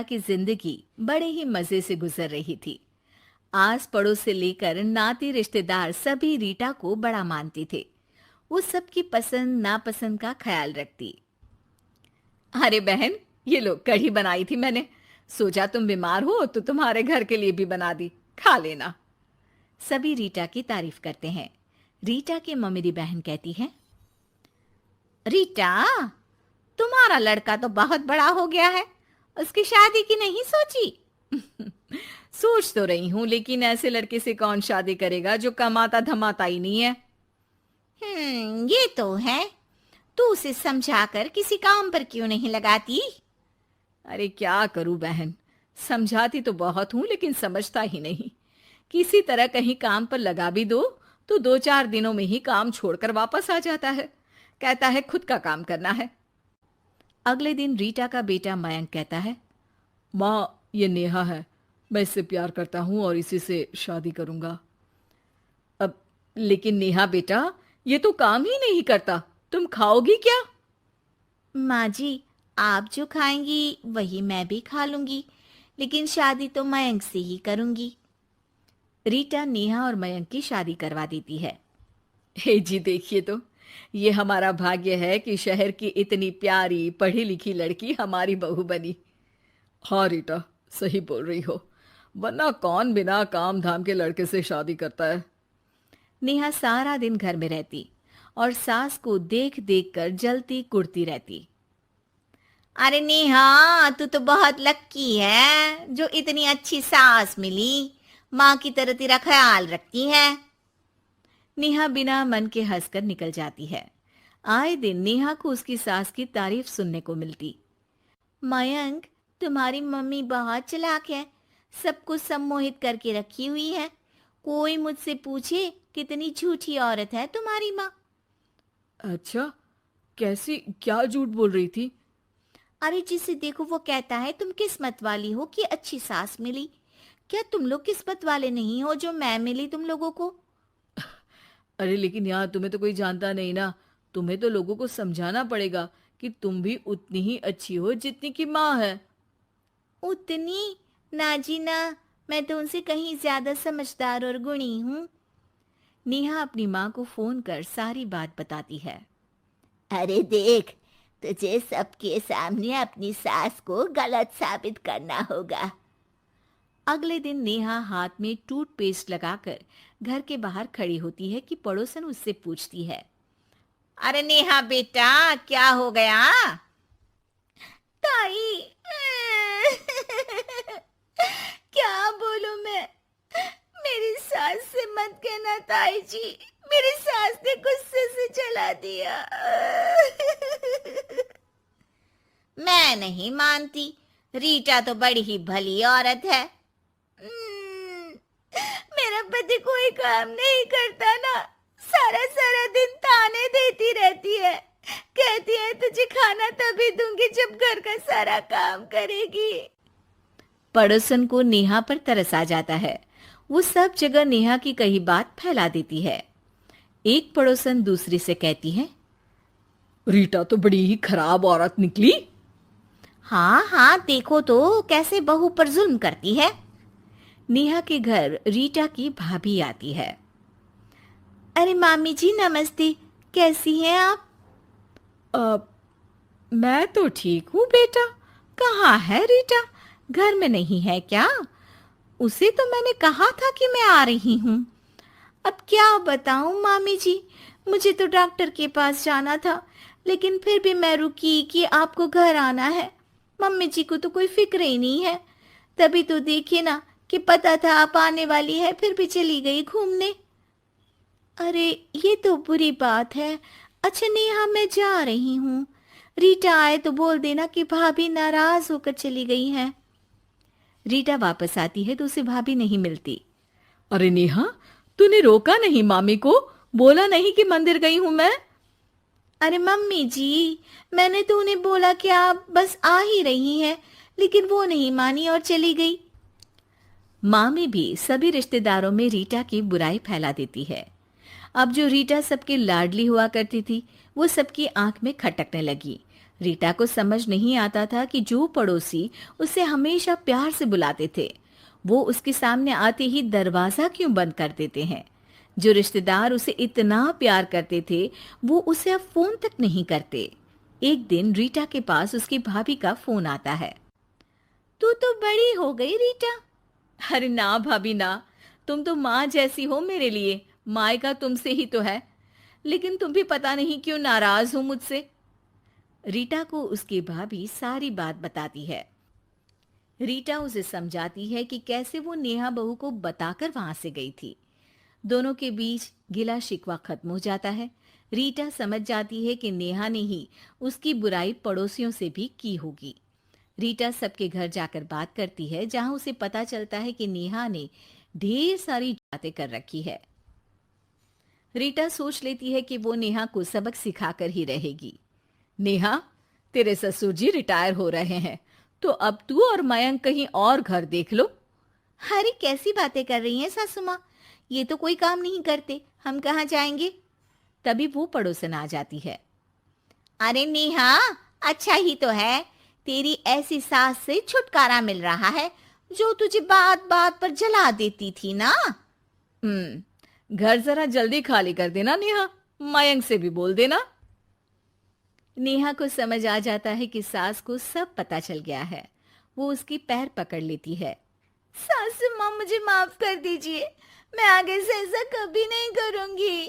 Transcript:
की जिंदगी बड़े ही मजे से गुजर रही थी। आस पड़ोस से लेकर नाती रिश्तेदार सभी रीटा को बड़ा मानते थे। वो सबकी पसंद नापसंद का ख्याल रखती। अरे बहन, ये लो कढ़ी बनाई थी मैंने। सोचा तुम बीमार हो तो तुम्हारे घर के लिए भी बना दी, खा लेना। सभी रीटा की तारीफ करते हैं। रीटा की ममेरी बहन कहती है, रीटा, तुम्हारा लड़का तो बहुत बड़ा हो गया है, उसकी शादी की नहीं सोची? सोच तो रही हूं, लेकिन ऐसे लड़के से कौन शादी करेगा जो कमाता धमाता ही नहीं है। ये तो है। तू उसे समझाकर किसी काम पर क्यों नहीं लगाती? अरे क्या करूं बहन, समझाती तो बहुत हूं लेकिन समझता ही नहीं। किसी तरह कहीं काम पर लगा भी दो तो 2-4 दिनों में ही काम छोड़कर वापस आ जाता है। कहता है खुद का काम करना है। अगले दिन रीटा का बेटा मयंक कहता है, माँ, ये नेहा है, मैं इससे प्यार करता हूँ और इसी से शादी करूंगा। अब लेकिन नेहा बेटा, ये तो काम ही नहीं करता, तुम खाओगी क्या? माँ जी, आप जो खाएंगी वही मैं भी खा लूंगी, लेकिन शादी तो मयंक से ही करूंगी। रीटा नेहा और मयंक की शादी करवा देती है। हे जी, देखिए तो, ये हमारा भाग्य है कि शहर की इतनी प्यारी पढ़ी लिखी लड़की हमारी बहू बनी। हाँ रीटा, सही बोल रही हो, वरना कौन बिना काम धाम के लड़के से शादी करता है। नेहा सारा दिन घर में रहती और सास को देख देख कर जलती कुड़ती रहती। अरे नेहा, तू तो बहुत लक्की है जो इतनी अच्छी सास मिली। माँ की तरह तेरा ख्याल रखती है। नेहा बिना मन के हंसकर निकल जाती है। आए दिन नेहा को उसकी सास की तारीफ सुनने को मिलती। मयंक, तुम्हारी मम्मी बहुत चालाक है, सबको सम्मोहित करके रखी हुई है। कोई मुझसे पूछे कितनी झूठी औरत है तुम्हारी माँ। अच्छा, कैसी, क्या झूठ बोल रही थी? अरे जिसे देखो वो कहता है तुम किस्मत वाली हो कि अच्छी सास मिली। क्या तुम लोग किस्मत वाले नहीं हो जो मैं मिली तुम लोगों को? अरे लेकिन यार, तुम्हें तो कोई जानता नहीं ना। तुम्हें तो लोगों को समझाना पड़ेगा कि तुम भी उतनी ही अच्छी हो जितनी की माँ है। उतनी? ना जी ना, मैं तो उनसे कहीं ज्यादा समझदार और गुणी हूँ। नेहा अपनी माँ को फोन कर सारी बात बताती है। अरे देख, तुझे सबके सामने अपनी सास को गलत साबित करना होगा। अगले दिन नेहा हाथ में टूथपेस्ट लगाकर घर के बाहर खड़ी होती है कि पड़ोसन उससे पूछती है, अरे नेहा बेटा, क्या हो गया? ताई, क्या बोलूं मैं? मेरी सास से मत कहना ताई जी, मेरी सास ने गुस्से से जला दिया। मैं नहीं मानती, रीटा तो बड़ी ही भली औरत है। मेरा पति कोई काम नहीं करता ना, सारा सारा दिन ताने देती रहती है। कहती है तुझे खाना तभी दूंगी जब घर का सारा काम करेगी। पड़ोसन को नेहा पर तरस आ जाता है। वो सब जगह नेहा की कही बात फैला देती है। एक पड़ोसन दूसरी से कहती है, रीटा तो बड़ी ही खराब औरत निकली। हाँ हाँ, देखो तो कैसे बहू पर जुल्म करती है। नेहा के घर रीटा की भाभी आती है। अरे मामी जी नमस्ते, कैसी हैं आप? मैं तो ठीक हूँ बेटा। कहाँ है रीटा? घर में नहीं है क्या? उसे तो मैंने कहा था कि मैं आ रही हूँ। अब क्या बताऊं मामी जी, मुझे तो डॉक्टर के पास जाना था, लेकिन फिर भी मैं रुकी कि आपको घर आना है। मम्मी जी को तो कोई फिक्र ही नहीं है। तभी तो देखिए ना कि पता था आप आने वाली है, फिर भी चली गई घूमने। अरे ये तो बुरी बात है। अच्छा नेहा, मैं जा रही हूँ। रीटा आए तो बोल देना कि भाभी नाराज होकर चली गई हैं। रीटा वापस आती है तो उसे भाभी नहीं मिलती। अरे नेहा, तूने रोका नहीं मामी को? बोला नहीं कि मंदिर गई हूं मैं? अरे मम्मी जी, मैंने तो उन्हें बोला कि आप बस आ ही रही हैं, लेकिन वो नहीं मानी और चली गई। मामी भी सभी रिश्तेदारों में रीटा की बुराई फैला देती है। अब जो रीटा सबकी लाडली हुआ करती थी, वो सबकी आंख में खटकने लगी। रीटा को समझ नहीं आता था कि जो पड़ोसी उसे हमेशा प्यार से बुलाते थे, वो उसके सामने आते ही दरवाजा क्यों बंद कर देते हैं। जो रिश्तेदार उसे इतना प्यार करते थे, वो उसे अब फोन तक नहीं करते। एक दिन रीटा के पास उसकी भाभी का फोन आता है। तू तो बड़ी हो गई रीटा। अरे ना भाभी ना, तुम तो माँ जैसी हो मेरे लिए, मायका तुमसे ही तो है। लेकिन तुम भी पता नहीं क्यों नाराज हो मुझसे। रीटा को उसकी भाभी सारी बात बताती है। रीटा उसे समझाती है कि कैसे वो नेहा बहू को बताकर वहां से गई थी। दोनों के बीच गिला शिकवा खत्म हो जाता है। रीटा समझ जाती है कि नेहा ने ही उसकी बुराई पड़ोसियों से भी की होगी। रीटा सबके घर जाकर बात करती है, जहां उसे पता चलता है कि नेहा ने ढेर सारी बातें कर रखी है। रीटा सोच लेती है कि वो नेहा को सबक सिखाकर ही रहेगी। नेहा, तेरे ससुर जी रिटायर हो रहे हैं, तो अब तू और मयंक कहीं और घर देख लो। अरे कैसी बातें कर रही हैं सासू माँ, ये तो कोई काम नहीं करते, हम कहाँ जाएंगे। तभी वो पड़ोसन आ जाती है। अरे नेहा, अच्छा ही तो है, तेरी ऐसी सास से छुटकारा मिल रहा है जो तुझे बात बात पर जला देती थी ना। घर जरा जल्दी खाली कर देना नेहा, मयंक से भी बोल देना। नेहा को समझ आ जाता है कि सास को सब पता चल गया है। वो उसकी पैर पकड़ लेती है। सासू माँ, मुझे माफ कर दीजिए, मैं आगे से ऐसा कभी नहीं करूंगी।